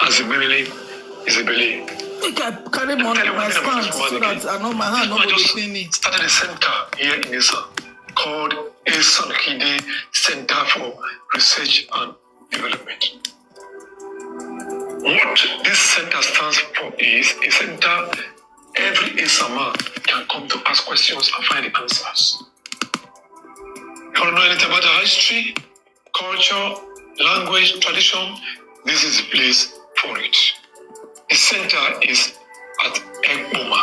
as a family is a belief. I carry money in my stand so that I know my hand not going to pay me. Started a center here in Esan called Esan Kide Center for Research and Development. What this center stands for is a center every Esan man can come to ask questions and find the answers. You want to know anything about our history, culture, language, tradition? This is the place for it. The center is at Ekboma,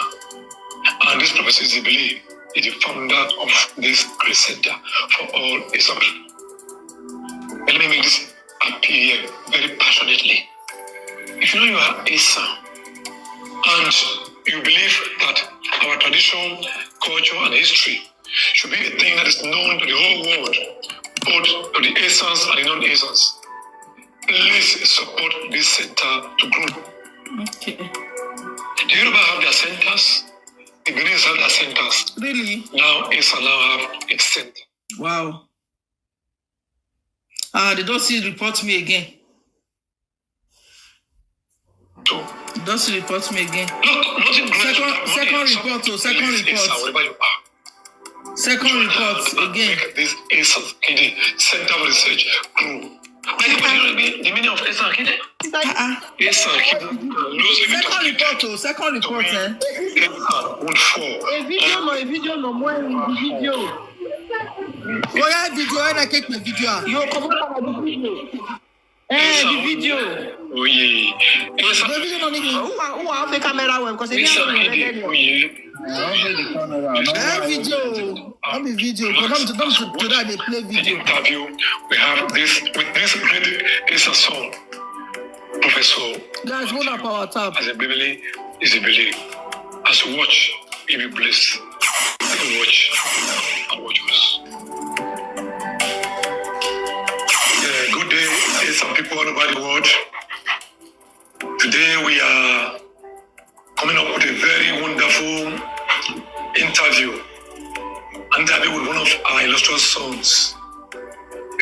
and this Professor Zibili is the founder of this great center for all Esan people. Let me make this appear very passionately. If you know you are Esan and you believe that our tradition, culture, and history should be a thing that is known to the whole world, both to the Esans and the non-Esans, please support this center to grow. Okay. The Yoruba have their centers, the Benin's have their centers. Really? Now Esan now have its center. Wow. They don't see report me again. So, Don't see report me again. look, nothing Second report, so second report. Wherever you are. Second report again. Make this Esan Kide Center for Research grow. The meaning of Esan Kide? Esan Kide. Second report, eh? Esan would fall. A video no more video. Why video? I take my video. You come on the video. The video. Oh yeah. Esan. The video no need. Who have the camera well? Because it's Esan Kide. Oh yeah. Video. I'm a video. Don't today they play video. Interview. We have this with this great Esan son, Professor. Guys, hold up our tab. As a baby is a belief. As you watch, you be blessed. You watch and watch us. Good day, some people all over the world. Today we are coming up with a very wonderful interview with one of our illustrious sons.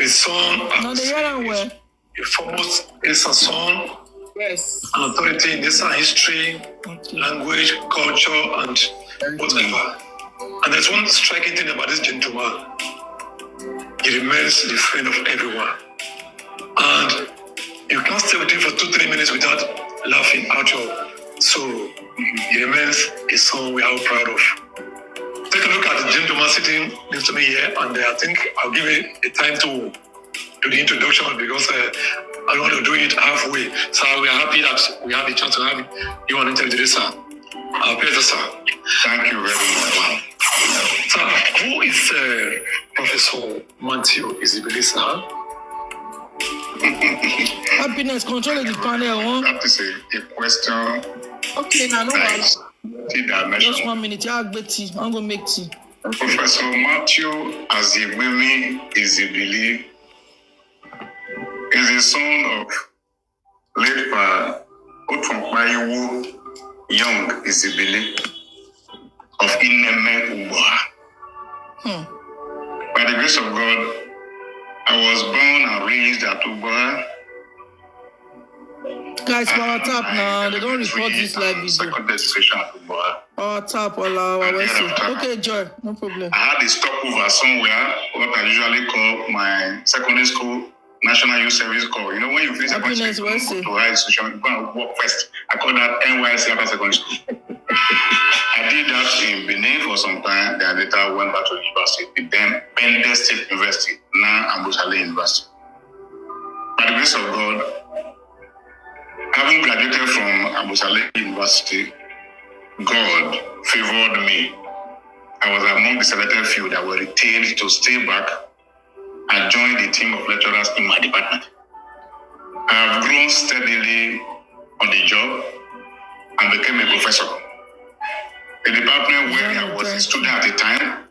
A son, a foremost Esan son. Yes. An authority in Esan history, language, culture, and whatever. And there's one striking thing about this gentleman. He remains the friend of everyone. And you can't stay with him for 2-3 minutes without laughing out your sorrow. He remains a son we are all proud of. Take a look at the gentleman sitting next to me here, and I think I'll give it a time to do the introduction because I don't want to do it halfway. So we are happy that we have the chance to have you on interview, sir. Our pleasure, sir. Thank you very much. Wow. So, who is Professor Matthew Izibili, sir? Happiness control the panel. I have to say a question. Okay, now no worries. Dimension. Just 1 minute. I'm going to make tea. Professor Matthew Izibili is the son of late Otunpayiwu Young Izibili of Ineme Uboha. By the grace of God, I was born and raised at Uboha. Guys, power tap now. They don't record this live video. Secondary education at Uboha. Power tap all our okay, Joy, no problem. I had a stopover somewhere, what I usually call my secondary school National Youth Service Corps. You know, when you finish secondary school, you go to high institution, you go and work first. I call that NYC after secondary school. I did that in Benin for some time, then later went back to the university, then Bende State University, now Ambosale University. By the grace of God, having graduated from Ambosale University, God favored me. I was among the selected few that were retained to stay back and join the team of lecturers in my department. I have grown steadily on the job and became a professor. The department where I was a student at the time,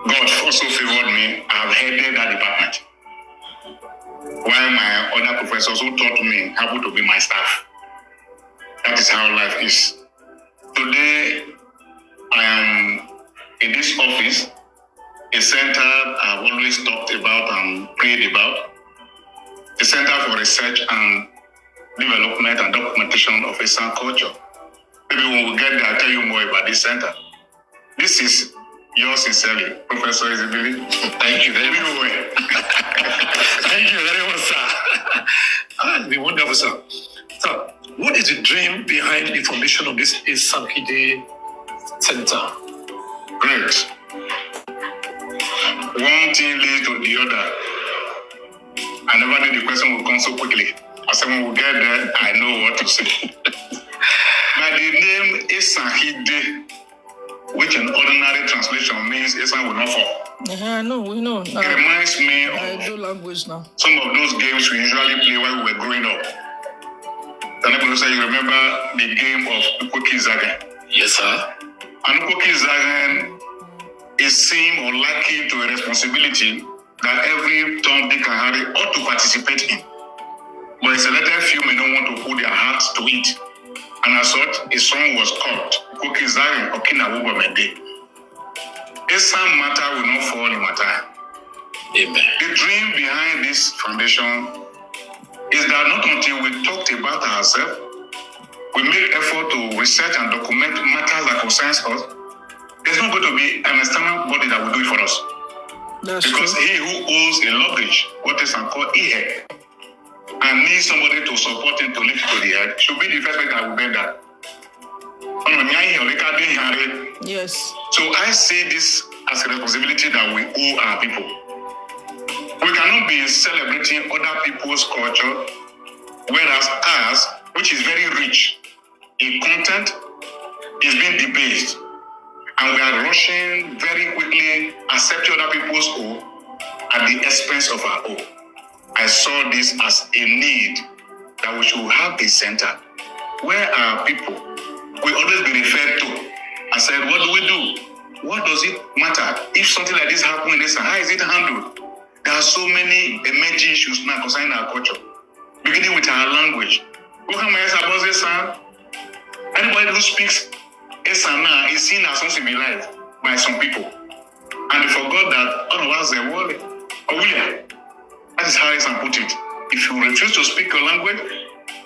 God also favored me. I have headed that department. While my other professors who taught me happened to be my staff. That is how life is. Today, I am in this office, a center I've always talked about and prayed about, a center for research and development implementation of Esan culture. Maybe when we get there, I'll tell you more about this center. This is yours sincerely, Professor Izibili. Thank you very much. Thank you very much, sir. Ah, the wonderful, sir. So, what is the dream behind the formation of this Esan Center? Great. One thing leads to the other. I never knew the question would come so quickly. I said, when we get there, I know what to say. By the name Esan, which in ordinary translation means Esan will not fall. No, we know. It reminds me of language now. Some of those games we usually play while we were growing up. You remember the game of Ukoki Zagen? Yes, sir. And Ukoki Zagen is seen or likened to a responsibility that every Tom, Dick, and Harry ought to participate in. But a selected few may not want to put their hearts to it. And as such, a song was called Ukoki Zagen Okina Wubamende. Esan matter will not fall in my time. Amen. The dream behind this foundation is that not until we talked about ourselves, we make effort to research and document matters that concerns us, there's not going to be an external body that will do it for us. That's because true. He who owns a luggage, what is called ihe, and needs somebody to support him to lift to the head, should be the first person that will bear that. Yes. So I see this as a responsibility that we owe our people. We cannot be celebrating other people's culture, whereas ours, which is very rich in content, is being debased. And we are rushing very quickly, accepting other people's own at the expense of our own. I saw this as a need that we should have a center where our people will always be referred to and said, what do we do? What does it matter? If something like this happens in this, how is it handled? There are so many emerging issues now concerning our culture, beginning with our language. Anybody who speaks Esan now is seen as uncivilized by some people. And they forgot that all of us are worthy. That is how Esan put it. If you refuse to speak your language,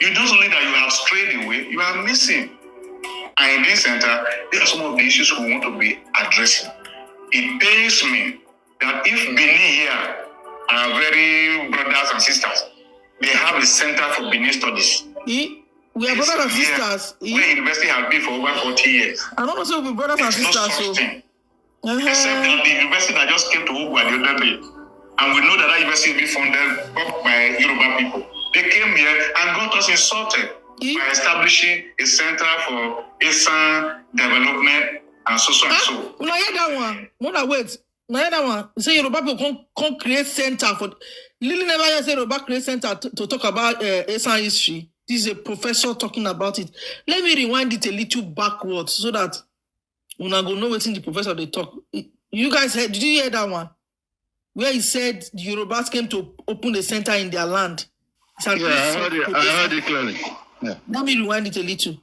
you don't only that you have strayed away, you are missing. And in this center, there are some of the issues we want to be addressing. It pains me that if Benin here are very brothers and sisters, they have a center for Benin studies. We are brothers and sisters. Where university has been for over 40 years. I don't know, so we're brothers and sisters. No such thing. Except that the university that just came to Ogwa the other day, and we know that university will be funded up by Yoruba people. They came here and got us insulted by establishing a center for Esan development and so and so. Now hear that one. No, wait. Now hear that one. Say Yoruba people can't create center for. Lily never hear say Yoruba create center to talk about Esan history. This is a professor talking about it. Let me rewind it a little backwards so that when I go know what's in the professor they talk. You guys heard? Did you hear that one? Where he said the Yorubas came to open a center in their land. Yeah, I heard it clearly. Yeah. Let me rewind it a little.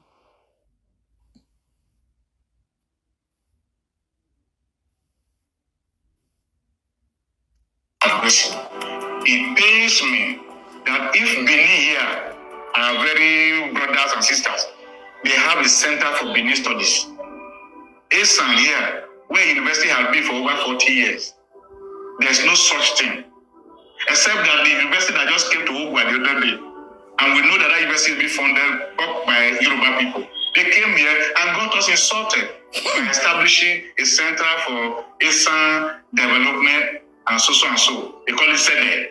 It pains me that if Benin here are very brothers and sisters, they have a center for Benin studies. Esan here, where university has been for over 40 years, there's no such thing. Except that the university that just came to Ogwa the other day, and we know that university will be funded up by Yoruba people. They came here and got us insulted by establishing a center for Esan development and so and so. They call it SEDE.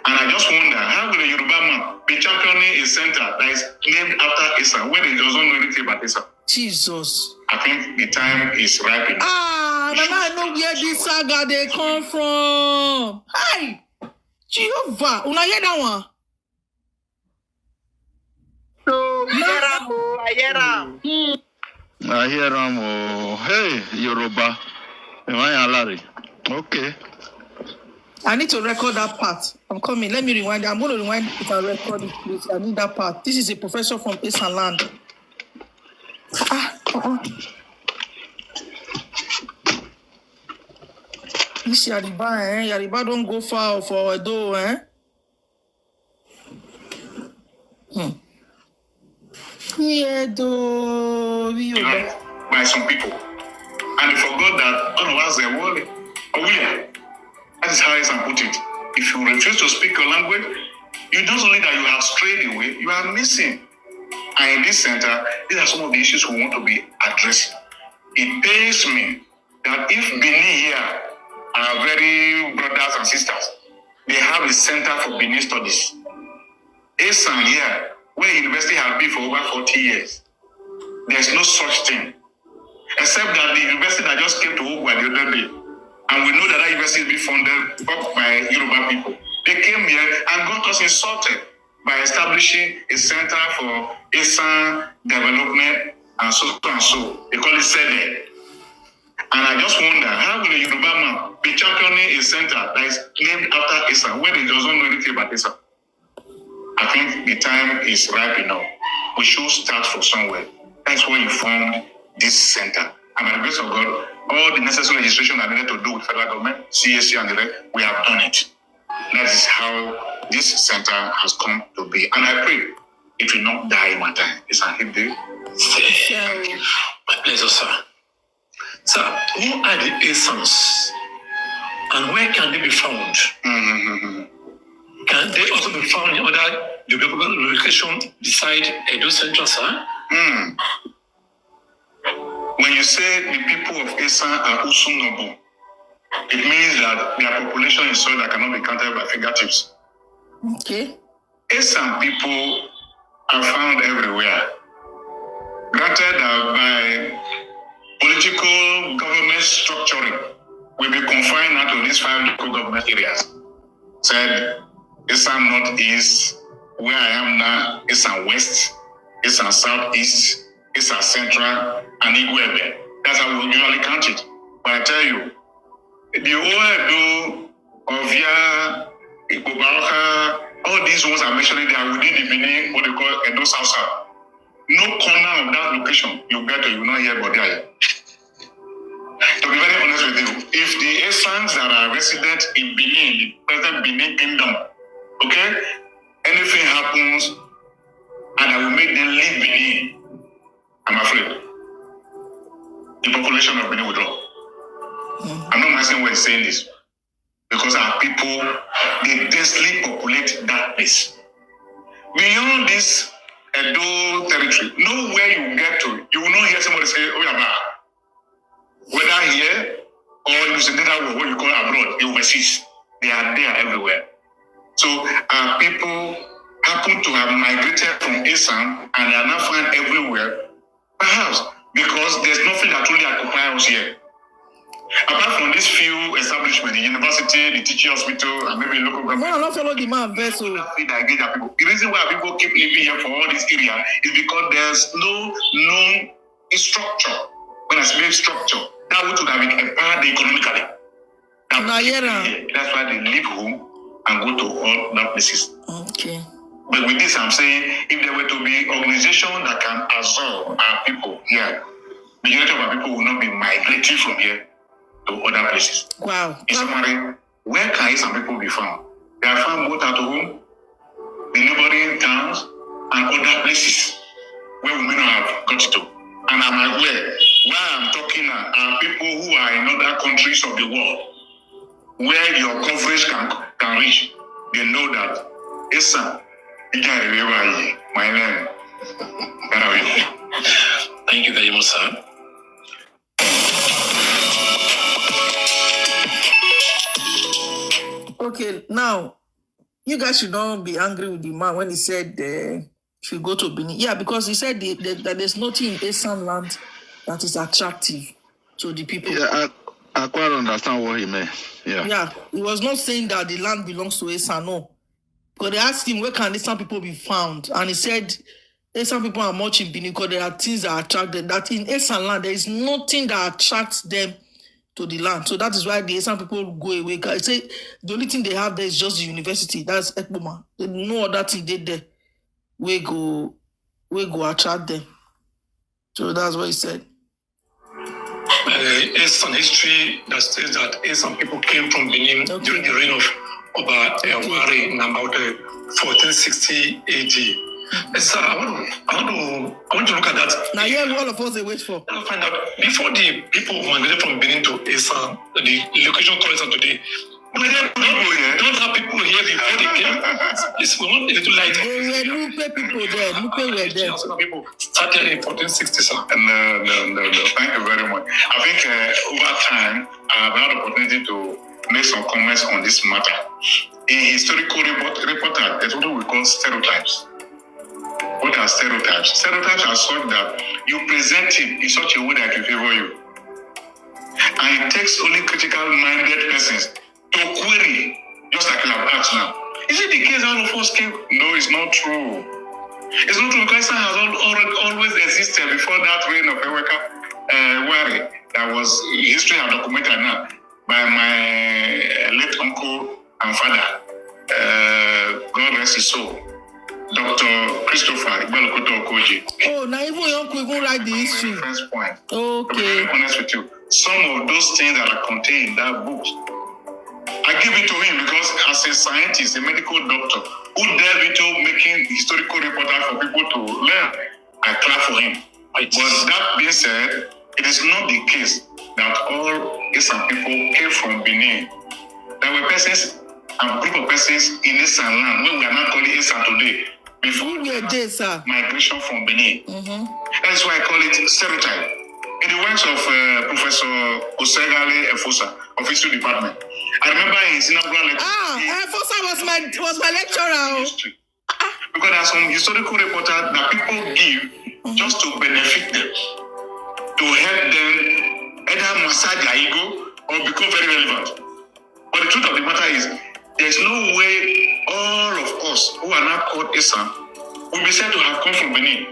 And I just wonder, how will a Yoruba man be championing a center that is named after Esan when he doesn't know anything about Esan? Jesus. I think the time is ripe. Now I know where this saga they come from. Hey, Jehovah, una hear that one? So, I hear him. Hey, Yoruba. Am I Larry? Okay. I need to record that part. I'm coming. Let me rewind. I'm going to rewind if I record it, please. I need that part. This is a professor from Esan land. This Yariba, Yariba don't go far for Edo, by some people. And they forgot that all of us are worldly. That is how Esan put it. If you refuse to speak your language, you don't only that you have strayed away, you are missing. And in this center, these are some of the issues we want to be addressing. It pains me that if Benin here are very brothers and sisters, they have a center for Benin studies. Esan here, where university has been for over 40 years, there's no such thing. Except that the university that just came to Ogwa the other day, and we know that university is being funded by Yoruba people. They came here and got us insulted by establishing a center for Esan development and so and so. They call it SEDE. And I just wonder, how will a Yoruba man be championing a center that is named after Esan when he doesn't know anything about Esan? I think the time is ripe enough. We should start from somewhere. That's why you formed this center. And by the grace of God, all the necessary legislation that needed to do with federal government, CAC and the rest, we have done it. That is how this center has come to be. And I pray it will not die in my time. It's a hit day. Thank you. My pleasure, sir. Sir, who are the Esans? And where can they be found? Can they also be found in other geographical locations beside Edo Central, sir? When you say the people of Esan are Usunobu, it means that their population is so that cannot be counted by fingertips. Okay. Esan people are found everywhere. Granted that by political government structuring, will be confined now to these 5 local government areas. Said Esan Northeast, where I am now, Esan West, Esan Southeast, Esan Central, and Igwebe. That's how we usually count it. But I tell you, the Oedo, Ovia, Ikobaraka, all these ones are mentioning they are within the Benin, what they call Edo South South. No corner of that location you get to, you will not hear about there. To be very honest with you, if the Esans that are resident in Benin, the present Benin Kingdom, okay, anything happens and I will make them leave Benin, I'm afraid the population of Benin will drop. I'm not messing with saying this because our people, they densely populate that place. Beyond this Edo territory, nowhere you get to, you will not hear somebody say, oh yeah, whether here or in the what you call abroad, overseas, they are there everywhere. So our people happen to have migrated from Esan and they are now found everywhere, perhaps because there's nothing that truly occupies us here. Apart from these few establishments, the university, the teaching hospital, and maybe local government. No, not follow the man vessel. The reason why people keep living here for all this area is because there's no known structure. When I say structure, that which would have been empowered economically. That's why they leave home and go to all that places. Okay. But with this, I'm saying, if there were to be organization that can absorb our people here, the majority of our people will not be migrating from here to other places. Wow. In summary, where can some people be found? They are found both at home, the neighboring towns, and other places where we may not have got to. And I'm aware, while I'm talking are people who are in other countries of the world, where your coverage can reach. They know that Esan, my name. Thank you very much, sir. Okay, now you guys should not be angry with the man when he said should go to Benin. Yeah, because he said that there's nothing in Esan land that is attractive to the people. Yeah, I quite understand what he meant. Yeah, he was not saying that the land belongs to Esan, no. Because they asked him, where can Esan people be found? And he said, Esan people are much in Benin because there are things that attract them. That in Esan land, there is nothing that attracts them to the land. So that is why the Esan people go away. I say the only thing they have there is just the university. That's Ekboma. No other thing they there. We go attract them. So that's what he said. Esan history that says that Esan people came from Benin during the reign of Oba Wari in about 1460 AD. Sir, I want to look at that. Now here all of us they wait for. I'll find out before the people migrated from Benin to Esan, the location called Esan today. But they don't have people here before they came. Please, we want a little light. There were Nupe people there. Nupe were there. People started in 1460, sir. No. Thank you very much. I think over time, I've had the opportunity to make some comments on this matter. In historical reportage, there's what we call stereotypes. What are stereotypes? Stereotypes are such that you present it in such a way that it favor you. And it takes only critical-minded persons to query, just like you have asked now. Is it the case all of us came? No, it's not true. It's not true because it has always existed before that reign of Eweka Wari that was history and documented now by my late uncle and father, God rest his soul, Dr. Christopher Ibelokoto Okoji. Oh, now even your uncle even write the history. First point. Okay. To be very honest with you, some of those things that are contained in that book, I give it to him because as a scientist, a medical doctor, who delved into making historical reportage for people to learn, I clap for him. But that being said, it is not the case that all Esan people came from Benin. There were persons, a group of persons in Esan land, where we are not calling Esan today, before migration from Benin. That is why I call it stereotype. In the works of Professor Osegale Efosa of History Department, I remember in his inaugural lecture. Efosa was my lecturer. History. Because there are some historical reporters that people give just to benefit them, to help them either massage their ego or become very relevant. But the truth of the matter is, there's no way all of us who are now called Esan will be said to have come from Benin,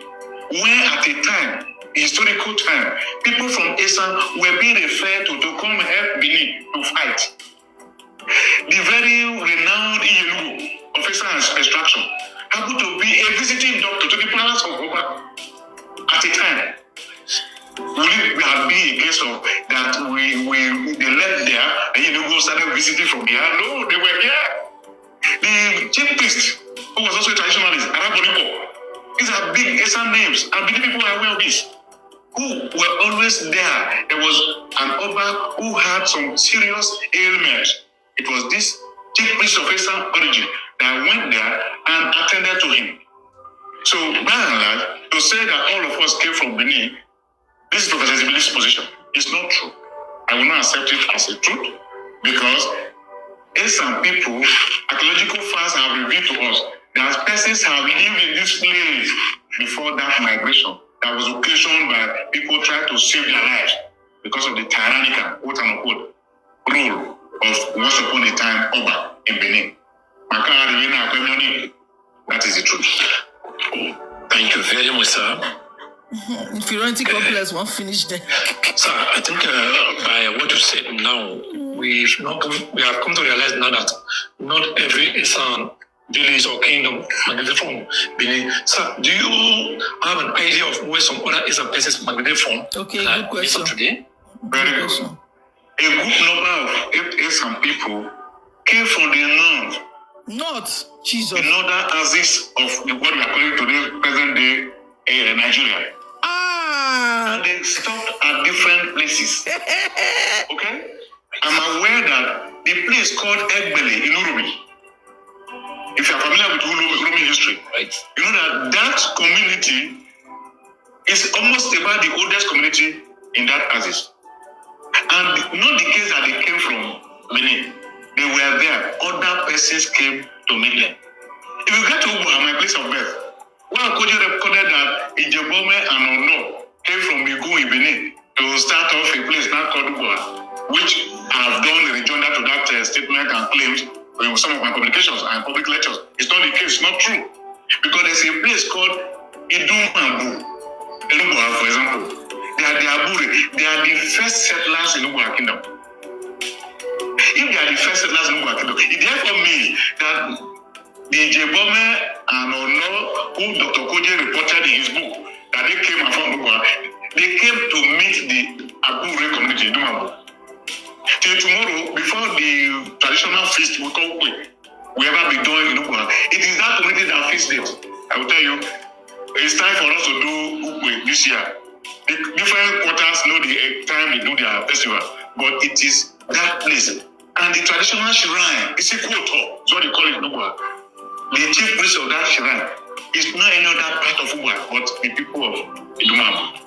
where at a time, historical time, people from Esan were being referred to come help Benin to fight. The very renowned Iyelugu of Esan extraction happened to be a visiting doctor to the palace of Oba at a time. Will it have been a case of that they left there and Iyelugu started visiting from here? No, they were here. The chief priest, who was also a traditionalist, Arabonipo, these are big Esan names, and many people are aware of this, who were always there. There was an Oba who had some serious ailments. It was this chief priest of Esan origin that went there and attended to him. So, by and large, to say that all of us came from Benin, this is Professor Zibili's position. It's not true. I will not accept it as a truth because Esan people, archaeological facts have revealed to us that persons have lived in this place before that migration that was occasioned by people trying to save their lives because of the tyrannical, quote-unquote, rule of once upon a time Oba in Benin. That is the truth. Thank you very much, sir. Inferiority complex won't finish there. Sir, I think by what you said now, we have come to realize now that not every Esan village or kingdom migrated from Benin. Sir, do you have an idea of where some other Esan places migrated from? Okay, good question. Today? Very good. A good number of Esan people came from the north. North, Jesus. The northern axis of what we are calling today, present day Nigeria. And they stopped at different places. Okay? I'm aware that the place called Egbele in Urubi, if you are familiar with Urubi history, right? You know that community is almost about the oldest community in that axis. And not the case that they came from Benin. They were there. Other persons came to meet them. If you get to Uba, my place of birth, well, Koji recorded that Ijebome and Ono came from Igu in Benin to start off a place now called Uba, which I have done a rejoinder to that statement and claims in some of my communications and public lectures. It's not the case, it's not true. Because there's a place called Idumambu in Uba, for example. They are the Aburi. They are the first settlers in Uba Kingdom. If they are the first settlers in Uba Kingdom, it therefore means that the Ijebome and Ono, who Dr. Koje reported in his book, that they came from Uba, they came to meet the Abure community in Dumabo. Till tomorrow, before the traditional feast we call Kwe, we ever be doing in Uba, it is that community that feasts them. I will tell you, it's time for us to do Ukwe this year. The different quarters know the time they do their festival, but it is that place. And the traditional shrine is a quote, is what they call it in Ugwa. The chief priest of that shrine is not any other part of Ugwa, but the people of Idumam.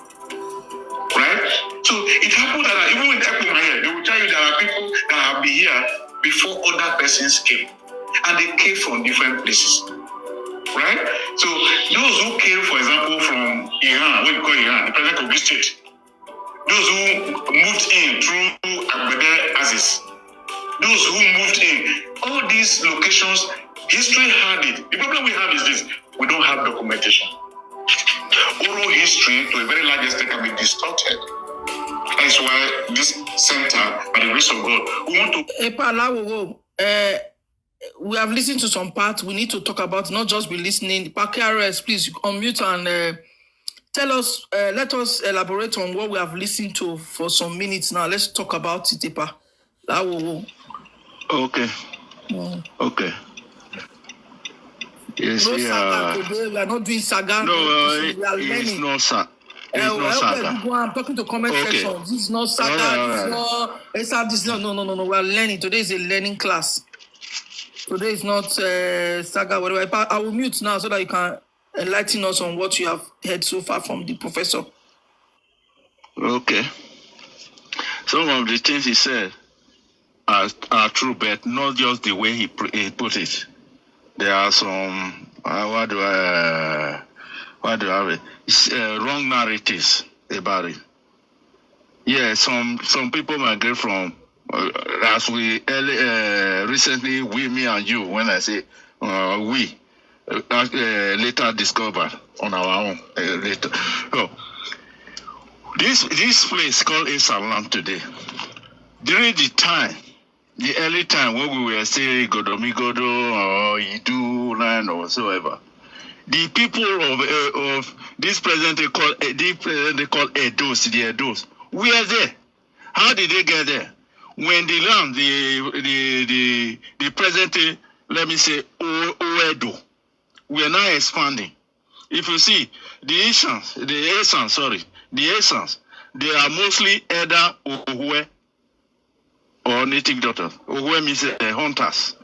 Right? So it happened that even in Ekumaya, they will tell you there are people that have been here before other persons came. And they came from different places. Right? So those who came, for example, from Iran, what we call Iran, the present Kogi state, those who moved in through Agbede Aziz, those who moved in, all these locations, history had it. The problem we have is this: we don't have documentation. Oral history, to a very large extent, can be distorted. That's why this center, by the grace of God, we want to. We have listened to some parts. We need to talk about, not just be listening. KRS, please unmute and tell us, let us elaborate on what we have listened to for some minutes now. Let's talk about it, Epa. Okay. Okay. Yes, no saga today. We are not doing saga. No, we are it's no saga. I'm talking to comment section. This is not saga. This is not. No. We are learning. Today is a learning class. Today is not saga, whatever. I will mute now so that you can enlighten us on what you have heard so far from the professor. Okay. Some of the things he said are true, but not just the way he put it. There are some, what do I have it? Wrong narratives about it. Yeah, some people migrate from, as we recently, me and you, when I say we, later discovered on our own later. So, this place called Esan today, during the early time when we were saying Godomigodo or Idu land or whatsoever, the people of this present they call Edos, the Edos, we are there. How did they get there? When the land, the present, let me say, Oedo, we are now expanding. If you see the Asans, they are mostly either Owe or native daughters. Owe means hunters.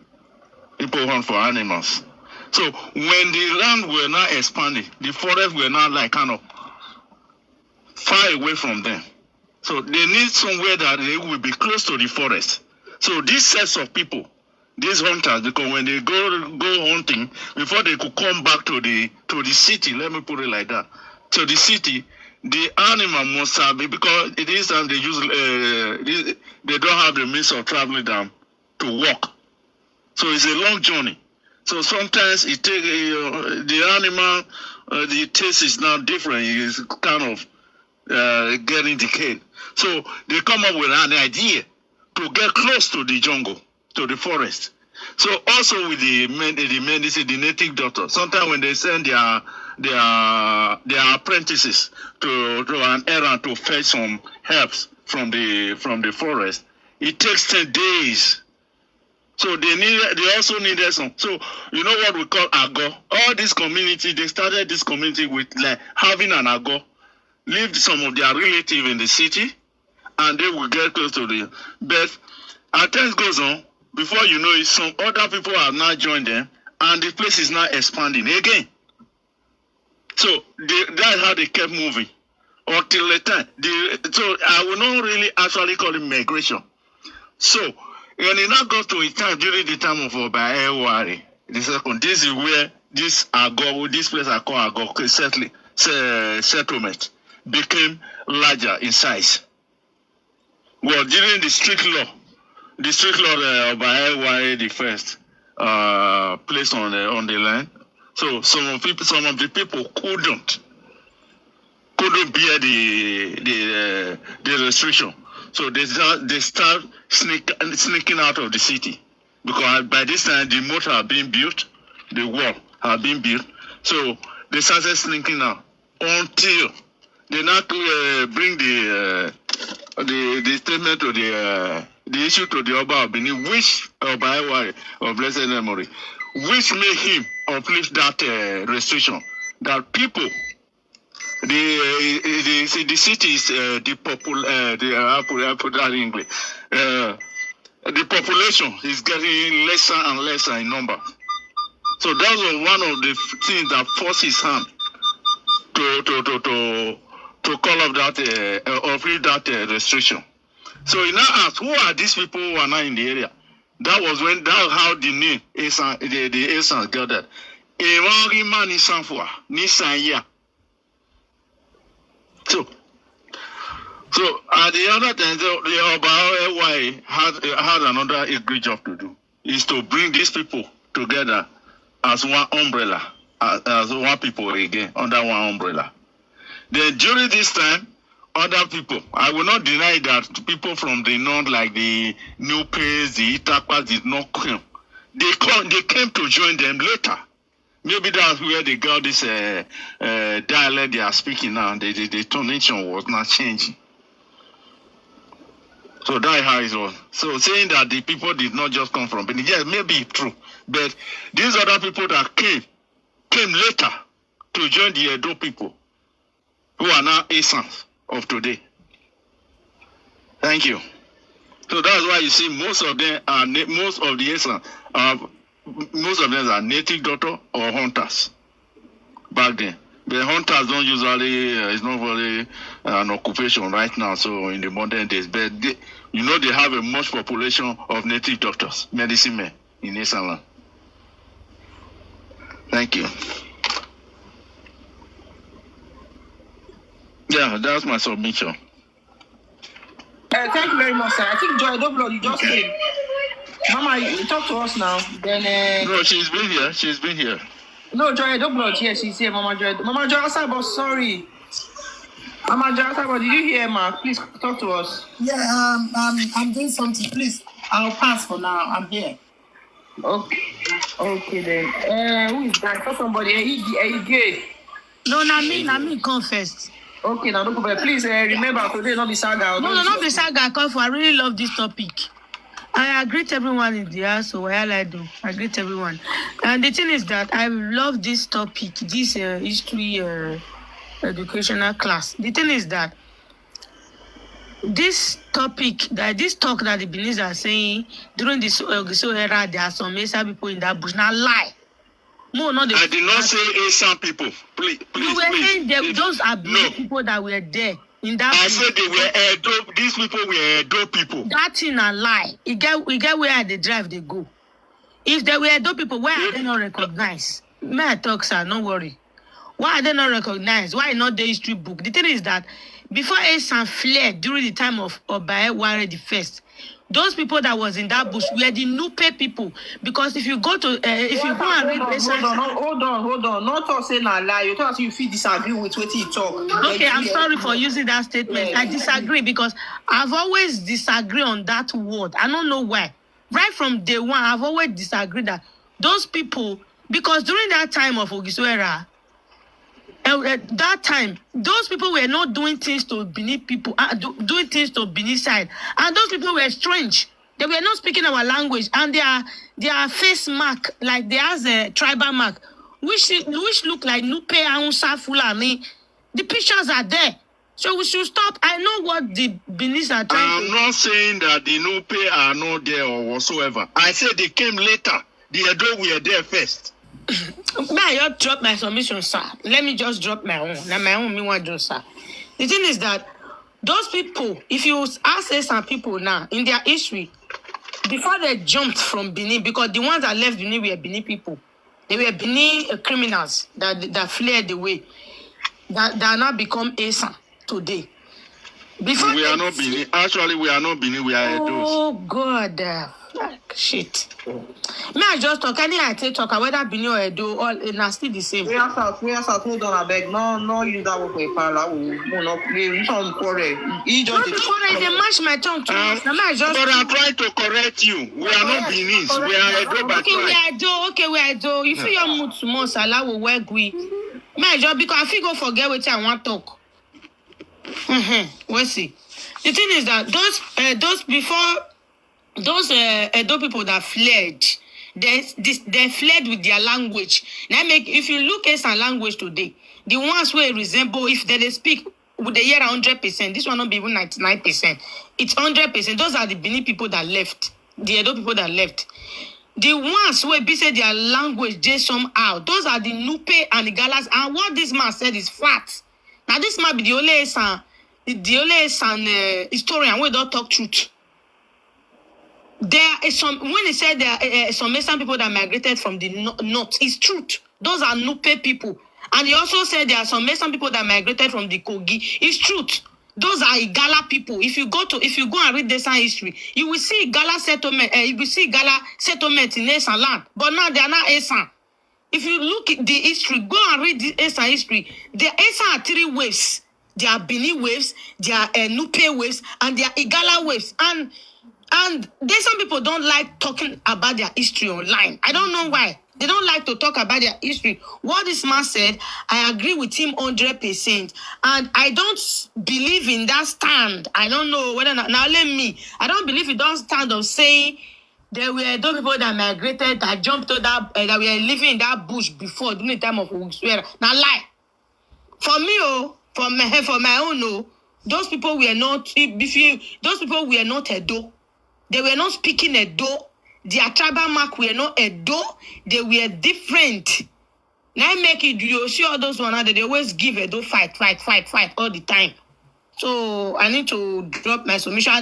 People hunt for animals. So when the land were now expanding, the forest were now like kind of far away from them. So they need somewhere that they will be close to the forest. So these sets of people, these hunters, because when they go hunting, before they could come back to the city, let me put it like that, to the city, the animal must have, because it is and they use they don't have the means of traveling down to walk. So it's a long journey. So sometimes it take the animal, the taste is now different. It's kind of getting decayed. So they come up with an idea to get close to the jungle, to the forest. So also with the native daughters, sometimes when they send their apprentices to an errand to fetch some herbs from the forest, it takes 10 days. So they also needed some. So you know what we call ago? All this community, they started this community with like having an ago, leave some of their relatives in the city, and they will get close to the. But as time goes on, before you know it, some other people have now joined them, and the place is now expanding again. So that's how they kept moving until the time. So I will not really actually call it migration. So when it now got to a time during the time of Obaewari, the second, this is where this place I call Ago settlement became larger in size. Well, during the strict law of Obaewari the first placed on the land. So some of the people couldn't bear the restriction. So they start sneaking out of the city, because by this time the moat had been built, the wall had been built. So they started sneaking out until they now bring the statement to the issue to the Oba of Benin, which Oba of blessed memory, which made him uplift that restriction. That people, the cities, I put that in English. The population is getting lesser and lesser in number. So that was one of the things that forced his hand to call up that uplift that restriction. So he now asked, who are these people who are now in the area? That was how the name Esan, the Esan got that. So at the other time, the Oba had another great job to do, is to bring these people together as one umbrella, as one people again, under one umbrella. Then during this time, other people, I will not deny that people from the north, like the New Pays, the Itapas, did not come. They came to join them later. Maybe that's where they got this dialect they are speaking now. The tonation was not changing. So that's how it was. So saying that the people did not just come from Benin, yes, maybe true. But these other people that came later to join the Edo people, who are now Esans of today. Thank you. So that's why you see most of them are most of them are native doctor or hunters back then. The hunters don't usually it's not really an occupation right now. So in the modern days, but they have a much population of native doctors, medicine men in Esan land. Thank you. Yeah, that's my submission. Thank you very much, sir. I think Joy Doblo, you just came. Mama, you talk to us now. Then. No, she's been here. No, Joy Doblo, yes, she's here. Mama Joy Asabo, sorry. Mama Joy Asabo, did you hear, ma? Please talk to us. Yeah, I'm doing something. Please, I'll pass for now. I'm here. Okay then. Who is that? For somebody. Gay. No, not me. Come first. Okay, now don't go back. Please remember today not the saga. No, not the saga. I come for. I really love this topic. I greet everyone in the house. So I greet everyone. And the thing is that I love this topic, this history educational class. The thing is that this talk that the Beninese are saying during this era, there are some Esan people in that bush. Now lie. No, not the. I did not say Esan people. Please. You were saying those are people that were there in that. I said they were Edo. These people were Edo people. That thing a lie. We get where they drive, they go. If they were Edo people, why are they not recognized? May I talk, sir? No worry. Why are they not recognized? Why not the history book? The thing is that before Esan fled during the time of Obae Ware the First, those people that was in that bush were the Nupe people. Because if you go to, if you go and read Esan... Hold on. Not to say na lie. You thought you feel disagree with what he talk. Okay, I'm sorry for using that statement. Yeah. I disagree because I've always disagreed on that word. I don't know why. Right from day one, I've always disagreed that those people, because during that time of Ogiswera, that time, those people were not doing things to Benin people, doing things to Benin side. And those people were strange. They were not speaking our language. And their face mark, like they have a tribal mark, which look like Nupe, Aunsa, Fulani. The pictures are there. So we should stop. I know what the Benin are trying I'm not saying that the Nupe are not there or whatsoever. I said they came later. The Edo were there first. May I just drop my submission, sir? Let me just drop my own. Now my own, me want to sir. The thing is that those people, if you ask some people now in their history, before they jumped from Benin, because the ones that left Benin were Benin people. They were Benin criminals that fled away. That now become Esan today. Before we are not Benin. Actually, we are not Benin. We are Edos. Oh God. Shit. May I just talk? Any I take talk whether Benin or Edo, all it's still the same. We are south. Hold on, I beg. No, use that word for a pala. We not play. We don't quarrel. He just. They match my tongue too. But I'm trying to correct you. We are not Benin. We are Edo. Okay, we are Edo. If you your mood tomorrow, Salah will work with. May I just because I feel go forget what I want to talk. We'll see. The thing is that those before. Those Edo people that fled, They fled with their language. Now if you look at some language today, the ones where resemble, if they speak with the year 100%, this one not be even 99%. It's 100%. Those are the Benin people that left, the Edo people that left. The ones where be say their language they somehow, those are the Nupe and the Galas. And what this man said is fact. Now this might be the only historian who don't talk truth. There is some, when he said there are some Esan people that migrated from the north, it's truth. Those are Nupe people. And he also said there are some Esan people that migrated from the Kogi. It's truth. Those are Igala people. If you go and read Esan history, you will see Igala settlement. You will see Igala settlement in Esan land. But now they are not Esan. If you look at the history, go and read the Esan history. The Esan are 3 waves. There are Bini waves, there are Nupe waves, and there are Igala waves. And there's some people don't like talking about their history online. I don't know why. They don't like to talk about their history. What this man said, I agree with him 100%. And I don't believe in that stand. I don't know whether now I don't believe in that stand of saying there were those people that migrated, that jumped to that, that were living in that bush before during the time of Ugswera. Now lie. For me, for my own, those people were not. Those people were not Edo. They were not speaking Edo. Their tribal mark were not Edo. They were different. Now make it, you see all those ones that they always give Edo fight all the time. So I need to drop my submission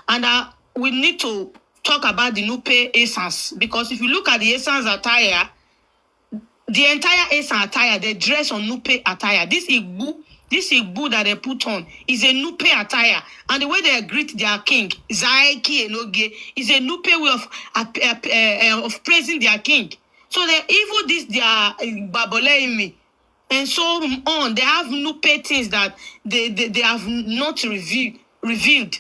and we need to talk about the Nupe Esans, because if you look at the Esans attire, the entire Esan attire, they dress on Nupe attire. This Igbo that they put on is a Nupe attire. And the way they greet their king, Zaiki Enoge, is a Nupe way of praising their king. So they even their Baboleimi and so on. They have Nupe things that they have not revealed.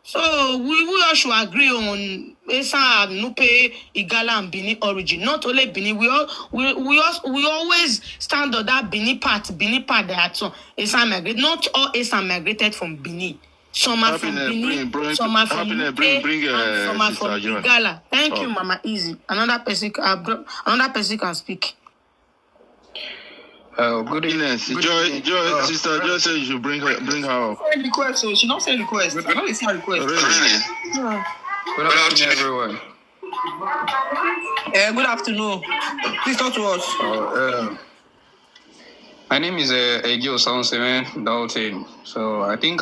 So we all should agree on Esan, Nupe, Igala, and Bini origin. Not only Bini, we always stand on that Bini part that Esan migrated. Not all Esan migrated from Bini. Some are from Bini, some are from Nupe, and some are from Igala. Thank you, Mama Easy. Another person can speak. Good evening. Joy, Sister Joy said you should bring her up. Request, so she not say request. I don't say request. Really? Yeah. Good afternoon, everyone. Good afternoon. Please talk to us. My name is Edo and Esan Dalton. So I think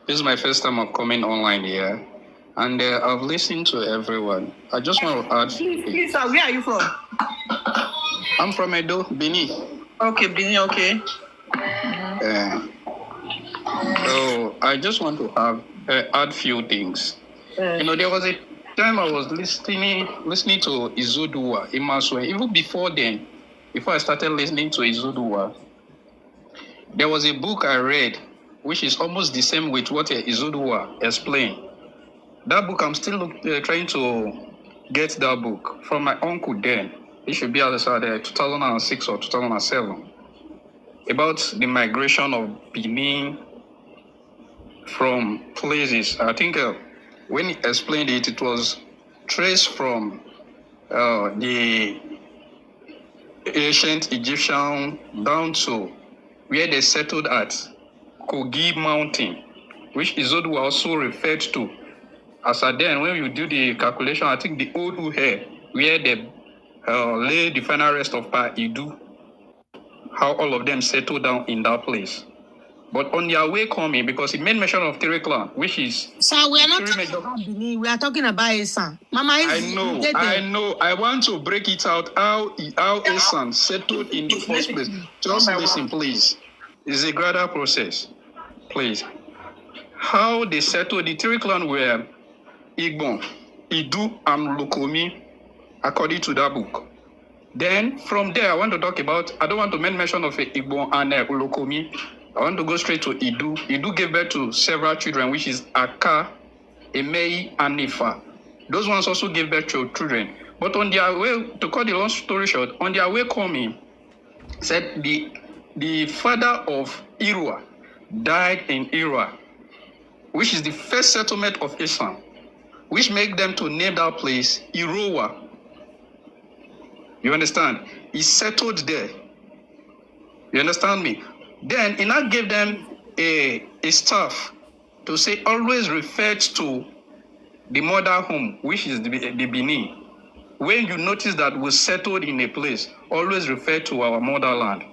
this is my first time of coming online here, and I've listened to everyone. I just want to add. Please, sir, where are you from? I'm from Edo, Bini. Okay, Bini. Okay. So I just want to add few things. There was a time I was listening to Izudua Imaswe. Even before then, before I started listening to Izudua, there was a book I read which is almost the same with what Izudua explained. That book, I'm still trying to get that book from my uncle then. It should be at 2006 or 2007. About the migration of Benin from places. I think when he explained it, it was traced from the ancient Egyptian down to where they settled at Kogi Mountain, which Izodua also referred to. As at then, when you do the calculation, I think the old Uhe, where they lay the final rest of Pa Idu, how all of them settled down in that place. But on their way coming, because he made mention of Tere clan, which is... Sir, we are not talking about Benin, we are talking about Esan. Mama, I know. I want to break it out how Esan settled in the first place. Just listen, please. It's a gradual process. Please. How they settled, the Tere clan were Igbon, Idu, and Lokomi, according to that book. Then from there, I want to talk about, I don't want to make mention of Igbon and Lokomi. I want to go straight to Idu. Idu gave birth to several children, which is Aka, Emei, and Nifa. Those ones also gave birth to children. But on their way, to cut the long story short, on their way coming, said the father of Irua died in Irua, which is the first settlement of Esan, which made them to name that place Iroa, You understand? He settled there. You understand me? Then he now gave them a staff to say always refer to the mother home, which is the Benin. When you notice that we settled in a place, always refer to our motherland.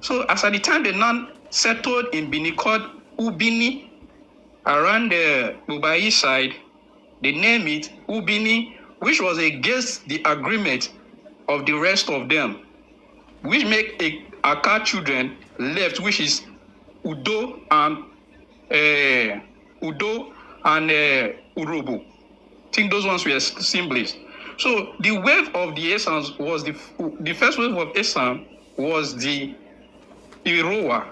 So as at the time they now settled in Benin called Ubini, around the Bubai side, they named it Ubini, which was against the agreement of the rest of them, which make Aka children left, which is Udo and Urobo. I think those ones were assemblies. So the wave of the Esans was the first wave of Esan was the Iroa,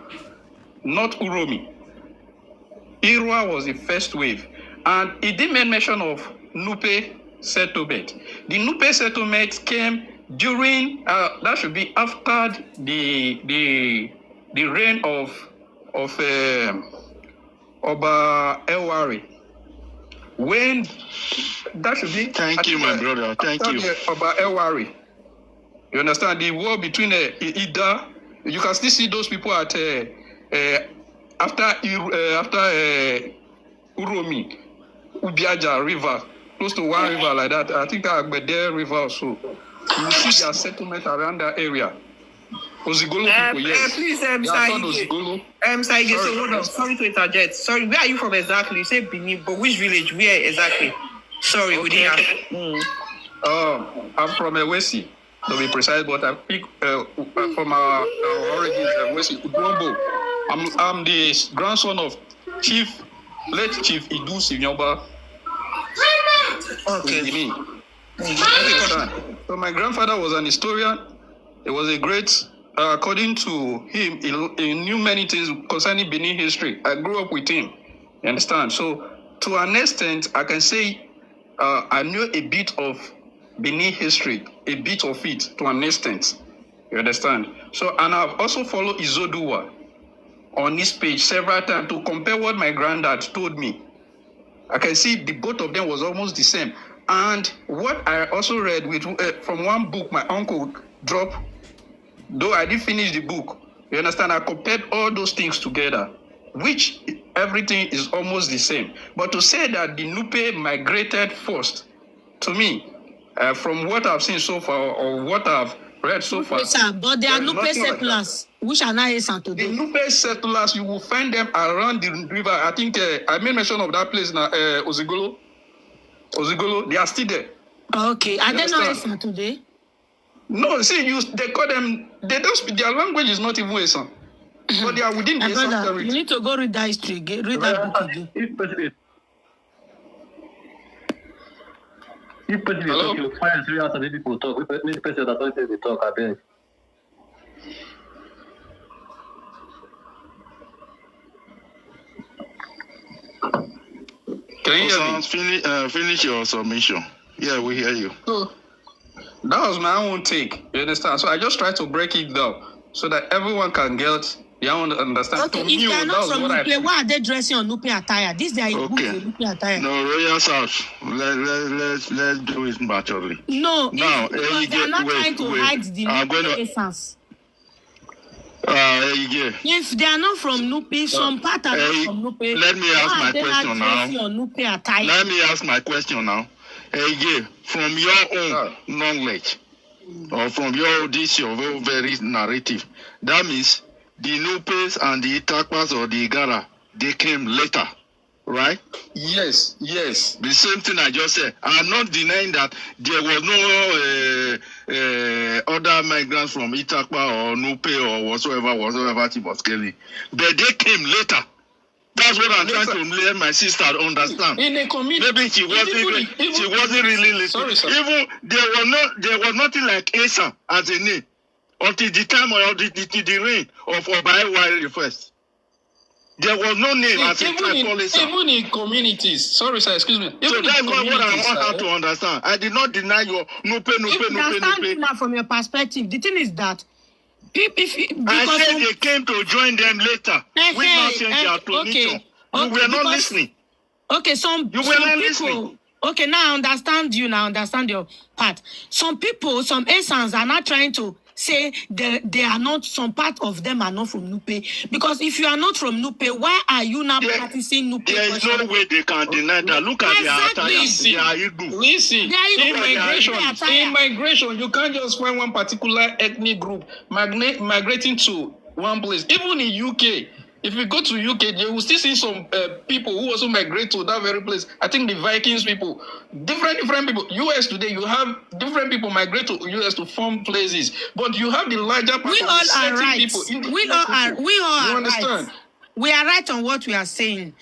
not Uromi. Iroa was the first wave, and it did make mention of Nupe settlement. The Nupe settlement came during that should be after the reign of Oba Ewari. When that should be. Thank you, my brother. Thank you. Oba Ewari. You understand the war between Ida. You can still see those people at after Uromi, Ubiaja River, close to one river like that. I think Agbede River also. You see their settlement around that area. Ozigolo people, yes. Please, Saige, so hold on. Sorry to interject. Sorry, where are you from exactly? You say Benin, but which village? Where exactly? Sorry, we didn't ask. I'm from Ewesi, to be precise, but I pick from our origins, Ewesi, Udwombo. I'm the grandson of late Chief Idu Sinyoba. Okay. So my grandfather was an historian. He was a great, according to him, he knew many things concerning Benin history. I grew up with him. You understand? So to an extent, I can say I knew a bit of Benin history, a bit of it to an extent. You understand? So, and I've also followed Izoduwa on this page several times to compare what my granddad told me. I can see the both of them was almost the same. And what I also read from one book my uncle dropped, though I didn't finish the book, you understand, I compared all those things together, which everything is almost the same. But to say that the Nupe migrated first, to me, from what I've seen so far or what I've read so far. Sir, but there are Nupe settlers, which are not Esan today. The Nupe settlers, you will find them around the river. I think I made mention of that place now, Ozigolo. They are still there. Okay, are they not Esan today? No, see, they call them, they don't speak, their language is not even Esan. But they are within the Esan territory. You need to go read that history again, read that book again. If person talk, you find 3 hours and people talk. If person that don't they talk, I beg. Can you hear me? Finish your submission. Yeah, we hear you. So, that was my own take. You understand? So I just try to break it down so that everyone can get their own understanding. Okay, if they are not from Nupe, why are they dressing on Nupe attire? This they are Nupe attire. No, Royal South. Let's do it maturely. No, now they are not trying to hide the Nupe essence. If they are not from Nupe, some part are not from Nupe. Let me ask my question now. On Nupe attire? Let me ask my question now. From your own knowledge, or from your very narrative, that means the Nupes and the Itakpas or the Igara, they came later, right? Yes. The same thing I just said. I'm not denying that there was no other migrants from Itakpa or Nupe or whatsoever she was killing. But they came later. That's what I'm trying to let my sister understand. In a community, maybe she wasn't really listening. Sorry, even there was nothing like Esan as a name until the time of the reign of Obai the first. There was no name as a tribe called Esan. Even in communities. Sorry, sir, excuse me. So that's what I want her to understand. I did not deny your Nupe. Now from your perspective, the thing is that I said they came to join them later. We not change their position. You were not listening. Okay, some people Okay, now I understand you. Now I understand your part. Some people, some Esans are not trying to say they are not, some part of them are not from Nupe. Because if you are not from Nupe, why are you now practicing Nupe? There is no way they can deny that. Look at Exactly. their Igbo. Listen, in migration, you can't just find one particular ethnic group migrating to one place. Even in UK, if you go to UK, you will still see some people who also migrate to that very place. I think the Vikings people, different people. US today, you have different people migrate to US to form places, but you have the larger part we of all the are right. people. We all are you understand? right. We are right on what we are saying.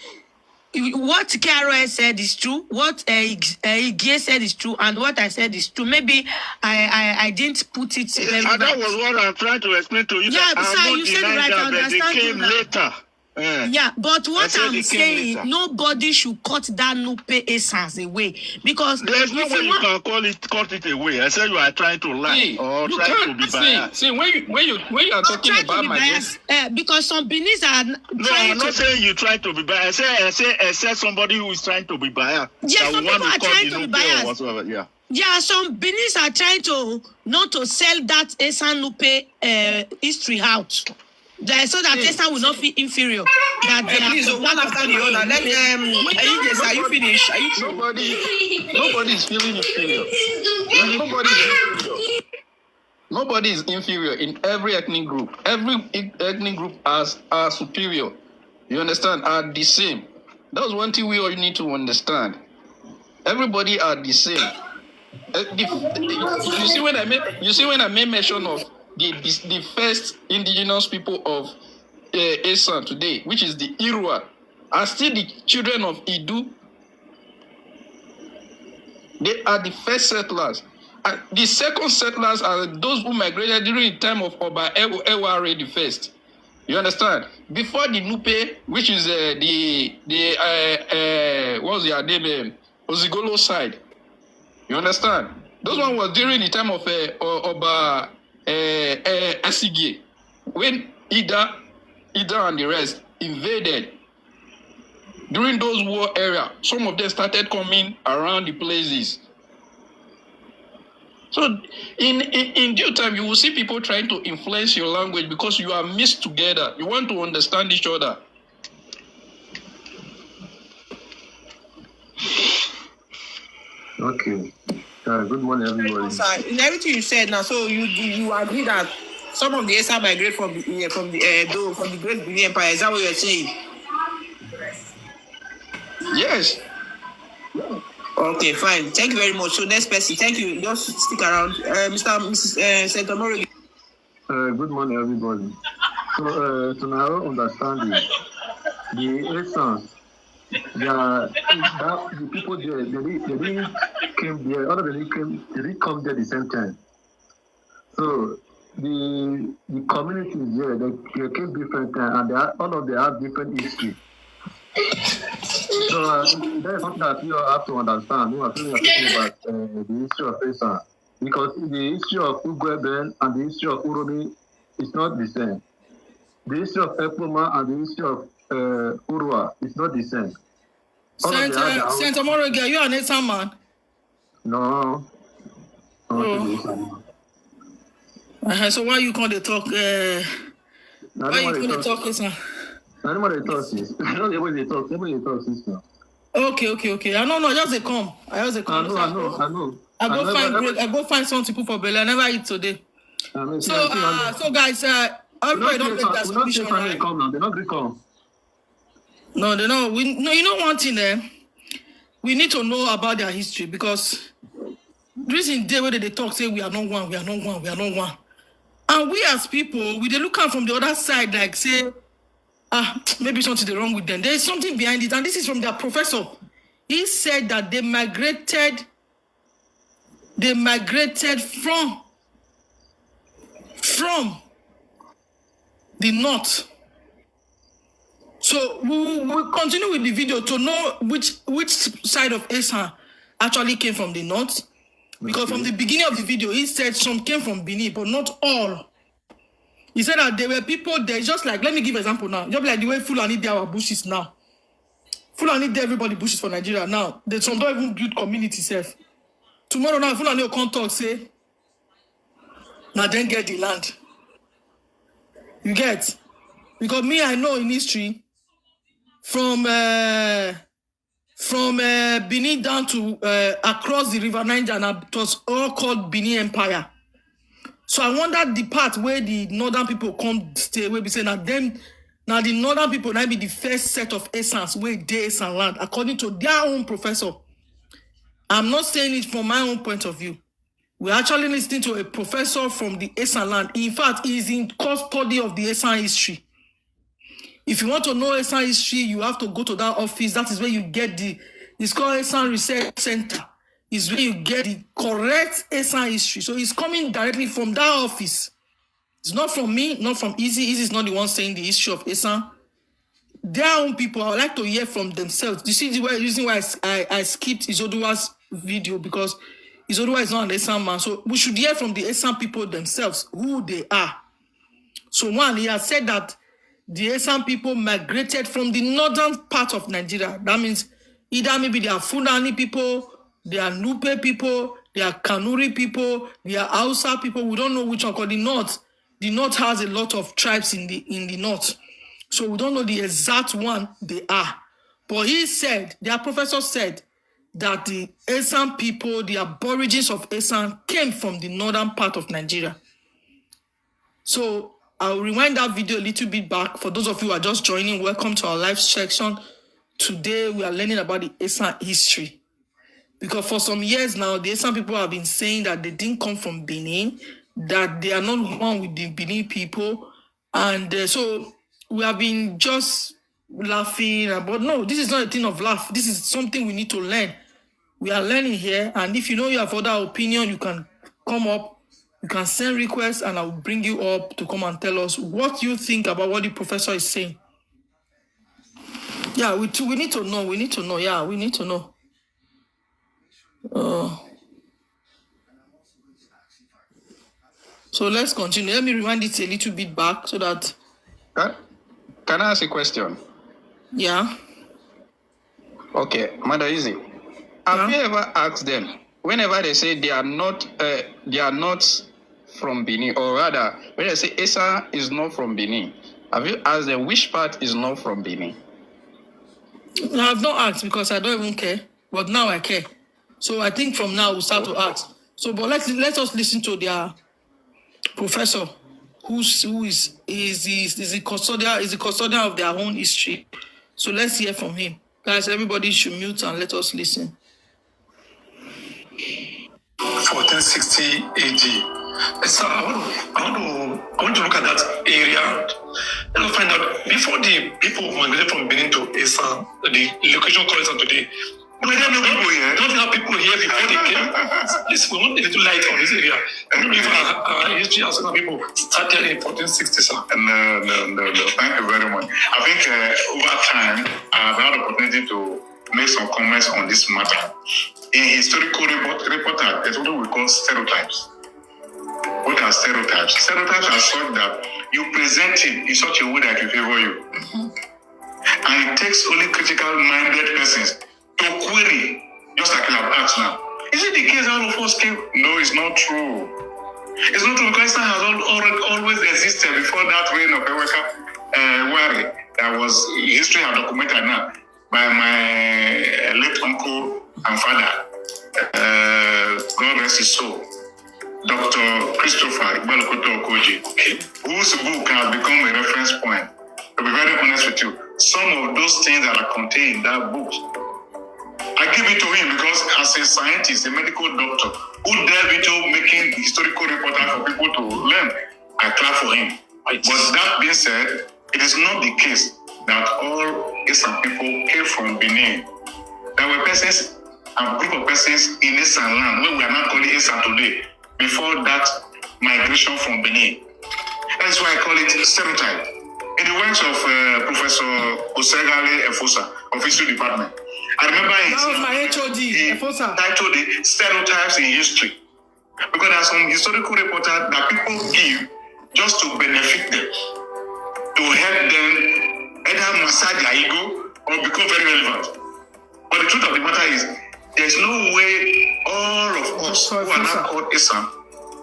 What KRS said is true. What Igie said is true, and what I said is true. Maybe I didn't put it very right. That was what I'm trying to explain to you. Yeah, sir, you said it right. I understand. They came later. Yeah, but what I'm saying, nobody should cut that Nupe essence away, because there's no way you can cut it away. I said you are trying to lie or trying to be biased. See, when you are talking about my bias, because some Benis are I'm not saying you try to be biased. I say somebody who is trying to be biased. Yeah, some people are trying to be biased. Yeah. Yeah, some Benis are trying to not to sell that Esan Nupe history out. So that Esan will not feel inferior. That please, one after the other. Let are you finished? Are you nobody is feeling inferior. Nobody is inferior in every ethnic group. Every ethnic group are superior. You understand? Are the same. That's one thing we all need to understand. Everybody are the same. You see when I made mention of the first indigenous people of Esan today, which is the Irwa, are still the children of Idu. They are the first settlers. And the second settlers are those who migrated during the time of Oba Eware the first. You understand? Before the Nupe, which is what's their name? Ozigolo side. You understand? Those one was during the time of Oba Asige, when Ida and the rest invaded. During those war era, some of them started coming around the places. So in due time, you will see people trying to influence your language because you are mixed together. You want to understand each other. Okay. Good morning, everybody. In everything you said now, so you agree that some of the Esan migrate from the Great Benin Empire. Is that what you're saying? Yes. Okay, fine. Thank you very much. So next person, thank you. Just stick around, Mrs. Sentomoro. Good morning, everybody. So to my own understanding, the essence, the people there, they didn't came there. All of them they didn't come there the same time. So the communities there, they came different time, and all of them have different history. So that is something that you have to understand. We are talking about the history of Esan, because the history of Ugweben and the history of Uromi is not the same. The history of Epoma and the history of Urwa is not the same. Saint Amoroga, you are an Esan man? No. So why you can't talk? Why you can't talk, Esan? I don't know what they talk is. I don't know what they talk. Everybody talks is now. Okay. I know, just they come. I know. I go find something to put for belly. I never eat today. So guys, everybody don't make that submission. Right? They're not going to come. No, they know. You know one thing, we need to know about their history, because the reason day where they talk, say we are not one. And we as people, we they look out from the other side, like say, maybe something wrong with them. There is something behind it, and this is from their professor. He said that they migrated from the north. So we'll continue with the video to know which side of Esan actually came from the north. Because from the beginning of the video, he said some came from Benin, but not all. He said that there were people there, just like, let me give an example now. Just like the way Fulani did our bushes now. Fulani dey everybody bushes for Nigeria now. They some don't even build community self. Tomorrow now, Fulani will come talk say, now then get the land. You get? Because me, I know in history, from Benin down to across the River Niger, and it was all called Benin Empire. So I wonder the part where the northern people come stay, where we say now them. Now the northern people now be the first set of Esans where they Esan land, according to their own professor. I'm not saying it from my own point of view. We're actually listening to a professor from the Esan land. In fact, he's in custody of the Esan history. If you want to know Esan history, you have to go to that office. That is where you get it's called Esan Research Center. It's where you get the correct Esan history. So it's coming directly from that office. It's not from me, not from Easy. Easy is not the one saying the history of Esan. Their own people, I would like to hear from themselves. You see the reason why I skipped Izoduwa's video, because Izoduwa is not an Esan man. So we should hear from the Esan people themselves, who they are. So one, he has said that the Esan people migrated from the northern part of Nigeria. That means either maybe they are Fulani people, they are Nupe people, they are Kanuri people, they are Hausa people. We don't know which one, because the north. The north has a lot of tribes in the north. So we don't know the exact one they are. But he said, their professor said, that the Esan people, the aborigines of Esan, came from the northern part of Nigeria. So I'll rewind that video a little bit back. For those of you who are just joining, welcome to our live section. Today we are learning about the Esan history. Because for some years now, the Esan people have been saying that they didn't come from Benin, that they are not one with the Benin people. And so we have been just laughing about, no, this is not a thing of laugh. This is something we need to learn. We are learning here. And if you know you have other opinion, you can come up, you can send requests, and I'll bring you up to come and tell us what you think about what the professor is saying. Yeah, we need to know. We need to know. Yeah, we need to know. So let's continue. Let me rewind it a little bit back so that... Can I ask a question? Yeah. Okay, Mother Easy. Have you ever asked them, whenever they say they are not from Benin, or rather, when they say Esan is not from Benin, have you asked them which part is not from Benin? I have not asked because I don't even care, but now I care. So I think from now we'll start to ask. So, but let us listen to their professor, who is the custodian of their own history. So let's hear from him. Guys, everybody should mute and let us listen. 1460 AD. So I want to look at that area. Let us find out, before the people migrated from Benin to Esan, the location called Esan today, we don't have people here before they came. Yes, we want a little light on this area. I don't know if our history as people started in 1460, sir. No. Thank you very much. I think over time, I've had the opportunity to make some comments on this matter. In historical reportage, there's what we call stereotypes. What are stereotypes? Stereotypes are such that you present it in such a way that it favor you. And it takes only critical-minded persons to query, just like you have asked now. Is it the case that all of us came? No, it's not true. It's not true, because Esan has always existed before that reign of Eweka Wari. That was history have documented now by my late uncle and father, God rest his soul, Dr. Christopher Igbalokoto Okoji, whose book has become a reference point. To be very honest with you, some of those things that are contained in that book, I give it to him because as a scientist, a medical doctor, who delved into making historical reportage for people to learn, I clap for him. But that being said, it is not the case that all Esan people came from Benin. There were persons, a group of persons in Esan land, where we are not calling Esan today, before that migration from Benin. That's why I call it stereotype. In the works of Professor Osegale Efosa of History Department, I remember he titled it Stereotypes in History. Because there are some historical reports that people give just to benefit them, to help them either massage their ego or become very relevant. But the truth of the matter is, there's no way all of us who are now called Esan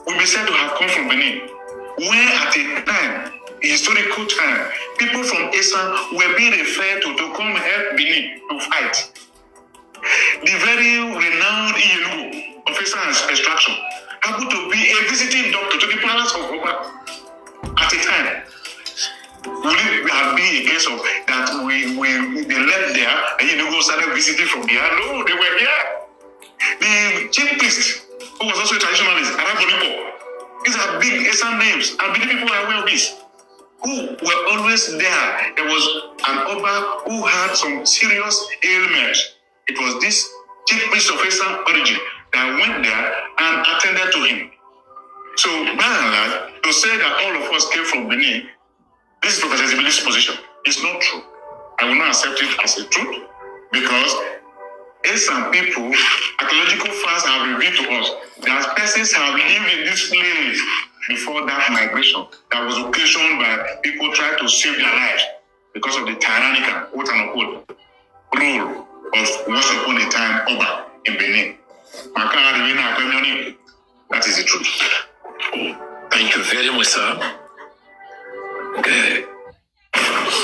will be said to have come from Benin. When at a time, a historical time, people from Esan were being referred to come help Benin to fight. The very renowned Iyelugu of Esan's extraction happened to be a visiting doctor to the palace of Oba at a time. Would it have been a case of that they left there and Iyelugu started visiting from there? No, they were here. The chief priest, who was also a traditionalist, Arabonipo, these are big Esan names, and many people are aware of this, who were always there. There was an Oba who had some serious ailments. It was this chief priest of Esan origin that went there and attended to him. So, by and large, to say that all of us came from Benin, this is Professor Zibili's position. It's not true. I will not accept it as a truth because Esan people, archaeological facts have revealed to us that persons have lived in this place before that migration that was occasioned by people trying to save their lives because of the tyrannical, quote unquote, rule of once upon a time Oba in Benin. That is the truth. Thank you very much, sir.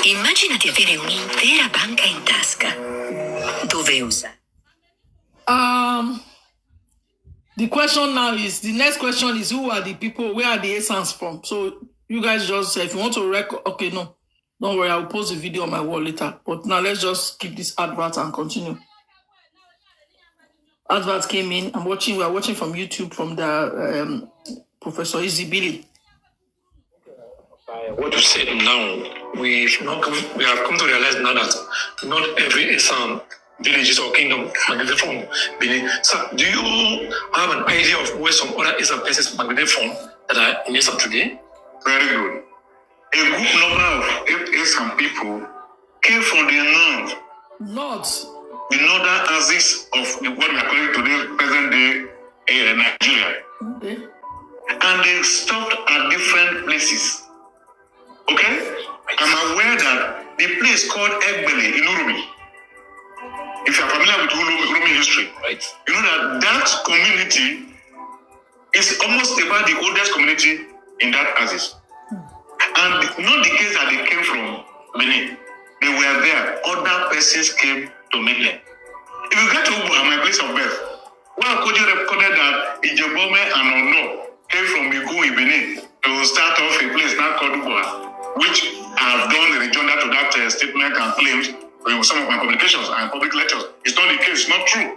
Immaginati avere un'intera banca in tasca. Dove usa? The question now is, the next question is, who are the people, where are the Esans from? So you guys just say, if you want to record, okay, no, don't worry, I'll post the video on my wall later. But now let's just keep this advert and continue. Advert came in. We are watching from YouTube from the Professor Izibili. What you said now, we have come to realize now that not every Esan villages or kingdom migrated from Benin. So, do you have an idea of where some other Esan places migrated from that are in Esan today? Very good. A good number of Esan people came from the north. The northern axis of what we are calling today, present day Nigeria. Okay. And they stopped at different places. Okay? I'm aware that the place called Egbele in Urumi, if you are familiar with Urumi history, right? You know that community is almost about the oldest community in that axis. And not the case that they came from Benin. They were there. Other persons came to meet them. If you get to Ubuha, my place of birth, Koji recorded that Ijebome and Ono came from Igu in Benin to start off a place now called Ubuha, which I have done the rejoinder to that statement and claims in some of my publications and public lectures. It's not the case, it's not true.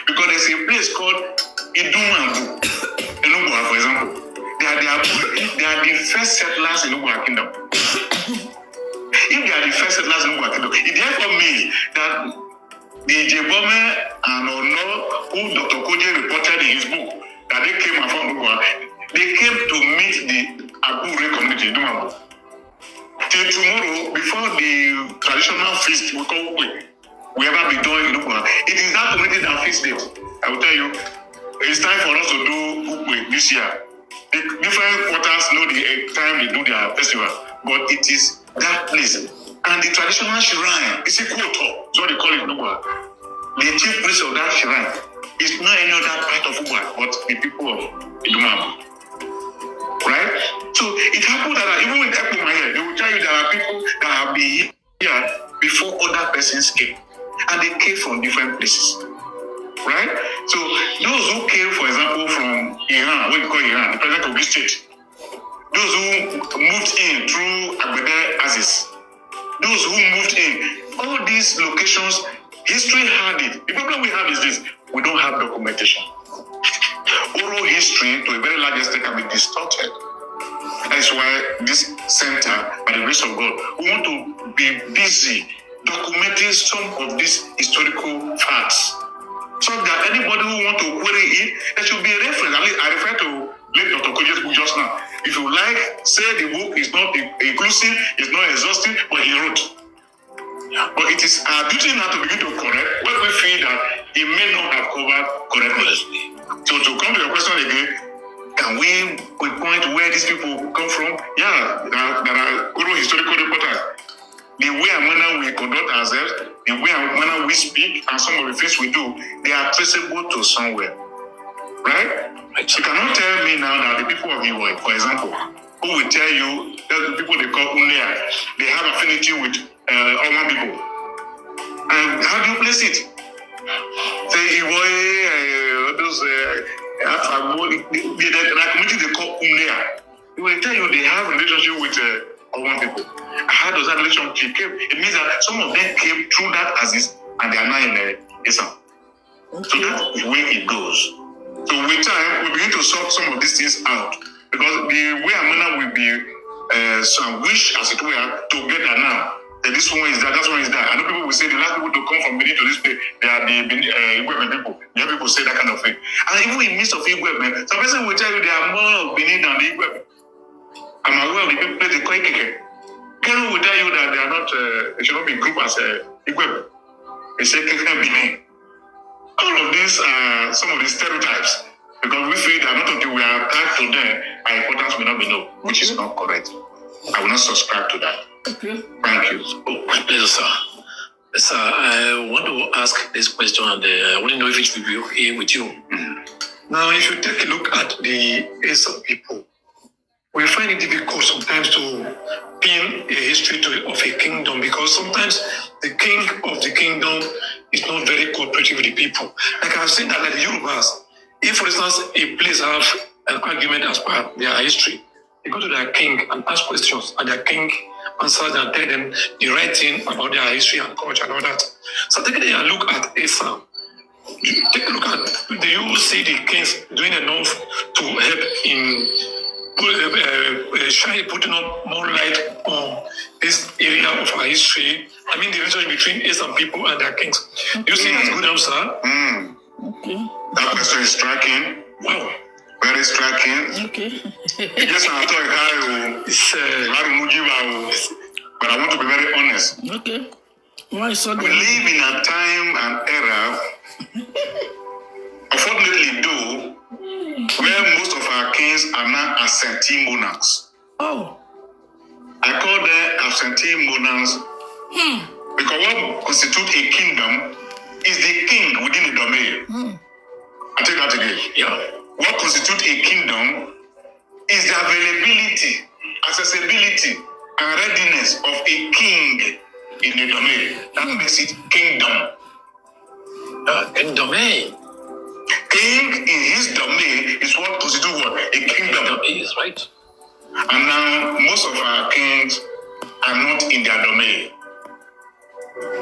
Because there's a place called Idumangu in Ubuha, for example. They are the first settlers in Ubuha Kingdom. If they are the first settlers in Ubuha Kingdom, it therefore means that the Jebome and Ono, who Dr. Koji reported in his book, that they came from Ubuha, they came to meet the Abure community in Ubuha. Till tomorrow, before the traditional feast we call Ukwe, we ever be doing in Ubuha, it is that community that feasts them. I will tell you, it's time for us to do Ukwe this year. The different quarters know the time they do their festival, but it is that place. And the traditional shrine is a Koto, is what they call it in Ubuha. The chief priest of that shrine is not any other part of Ubuha, but the people of Idumam. Right? So it happened that even with Ekuma here, they will tell you there are people that have been here before other persons came. And they came from different places. Right? So those who came, for example, from Iran, what you call Iran, the present Kogi state, those who moved in through Agbede Aziz, those who moved in, all these locations, history had it. The problem we have is this: we don't have documentation. Oral history, to a very large extent, can be distorted. That's why this center, by the grace of God, we want to be busy documenting some of these historical facts, so that anybody who wants to query it, there should be a reference. At least I refer to late Dr. Koji's book just now. If you like, say the book is not inclusive, it's not exhaustive, but he wrote. But it is our duty now to begin to correct what we feel that he may not have covered correctly. So to come to your question again, can we point where these people come from? Yeah, there are oral historical reporters. the way and manner we conduct ourselves, the way and manner we speak, and some of the things we do, they are traceable to somewhere. Right? You cannot tell me now that the people of Iwo, for example, who will tell you that the people they call Unea, they have affinity with Oman people. And how do you place it? Say Iwo, those the community they call Unea. They will tell you they have a relationship with Oman people. How does that relationship came? It means that some of them came through that Aziz and they are now in Esan. So that's the way it goes. So with time, we begin to sort some of these things out. Because the way and manner will be wish, as it were, together now. That this one is that, that one is that. I know people will say the last people to come from Benin to this place, they are the Igwe people. The other people say that kind of thing. And even in midst of Igwe, some person will tell you they are more of Benin than the Igwe. I'm aware of the people they call Ikeke. Kenu will tell you that they are not, they should not be grouped as Igwe. They say Keke Benin. All of these are some of the stereotypes, because we feel that not until we are attached to them, our importance may not be known, which is not correct. I will not subscribe to that. Okay. Thank you. Oh, my pleasure, sir. Sir, I want to ask this question, and I want to know if it will be okay with you. Now, if you take a look at the Esan people, we find it difficult sometimes to pin a history of a kingdom, because sometimes the king of the kingdom is not very cooperative with the people. Like I've seen that, like the Yorubas, if for instance a place have an argument as per their history, they go to their king and ask questions, and their king answers and tell them the right thing about their history and culture and all that. So taking a look at Esan, take a look at, do you see the kings doing enough to help in putting up more light on this area of our history? I mean, the relationship between Esan people and their kings. You see that's good answer? Okay. That question is striking. Wow. Very striking. Okay. Yes, I thought but I want to be very honest. Okay. Why so? We live in a time and era, unfortunately though, where most of our kings are now absentee monarchs. Oh. I call them absentee monarchs because what constitutes a kingdom is the king within the domain. I take that again. Yeah. What constitutes a kingdom is the availability, accessibility, and readiness of a king in the domain. That makes it kingdom. In domain. King in his domain is what constitutes what? A kingdom. Is right. And now most of our kings are not in their domain.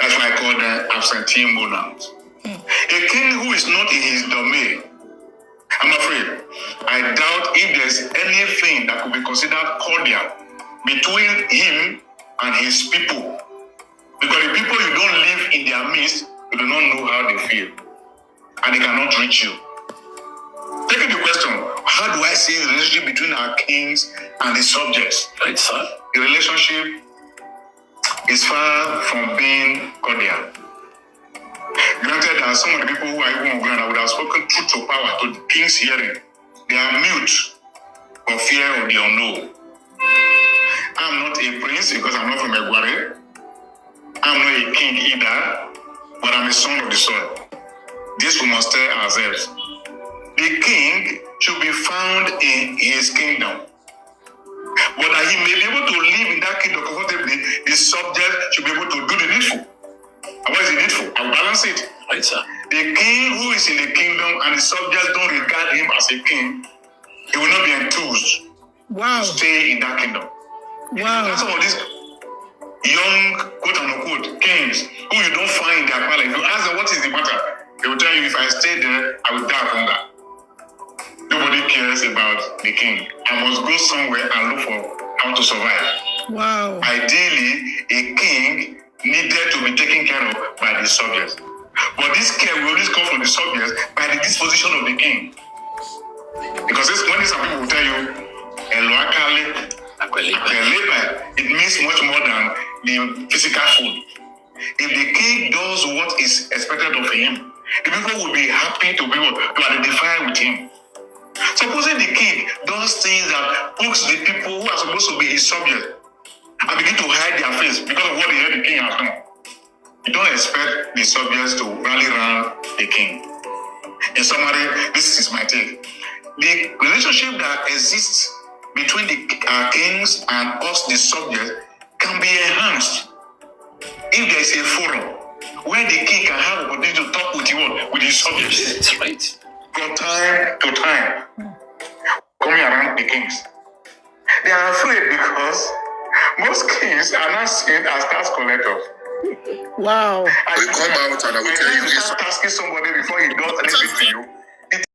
That's why I call them absentee monarchs. A king who is not in his domain, I'm afraid, I doubt if there's anything that could be considered cordial between him and his people. Because the people you don't live in their midst, you do not know how they feel. And they cannot reach you. Taking the question, how do I see the relationship between our kings and the subjects? Right, sir. The relationship is far from being cordial. Granted that some of the people who are even on ground that would have spoken truth to power to the king's hearing, they are mute for fear of the unknown. I'm not a prince because I'm not from Egware. I'm not a king either, but I'm a son of the soil. This we must tell ourselves. The king should be found in his kingdom. But that he may be able to live in that kingdom comfortably, the subject should be able to do the needful. And what is the needful? I'll balance it. Right, sir. The king who is in the kingdom and the subjects don't regard him as a king, he will not be enthused Wow. to stay in that kingdom. Wow. That's some of these young, quote unquote, kings who you don't find in their palace. If you ask them what is the matter, they will tell you, if I stay there, I will die of hunger. Nobody cares about the king. I must go somewhere and look for how to survive. Wow. Ideally, a king needed to be taken care of by the subjects. But this care will always come from the subjects by the disposition of the king. Because when these people will tell you, it means much more than the physical food. If the king does what is expected of him, the people will be happy to be able to identify with him. Supposing the king does things that puts the people who are supposed to be his subjects and begin to hide their face because of what they heard the king has done. You don't expect the subjects to rally around the king. In summary, this is my take. The relationship that exists between the kings and us, the subjects, can be enhanced if there is a forum where the king can have opportunity to talk with his subjects. That's right. From time to time, coming around the kings. They are afraid because most kings are not seen as tax collectors. Wow. I will come out and I will tell you this. Start asking somebody before he does anything to you.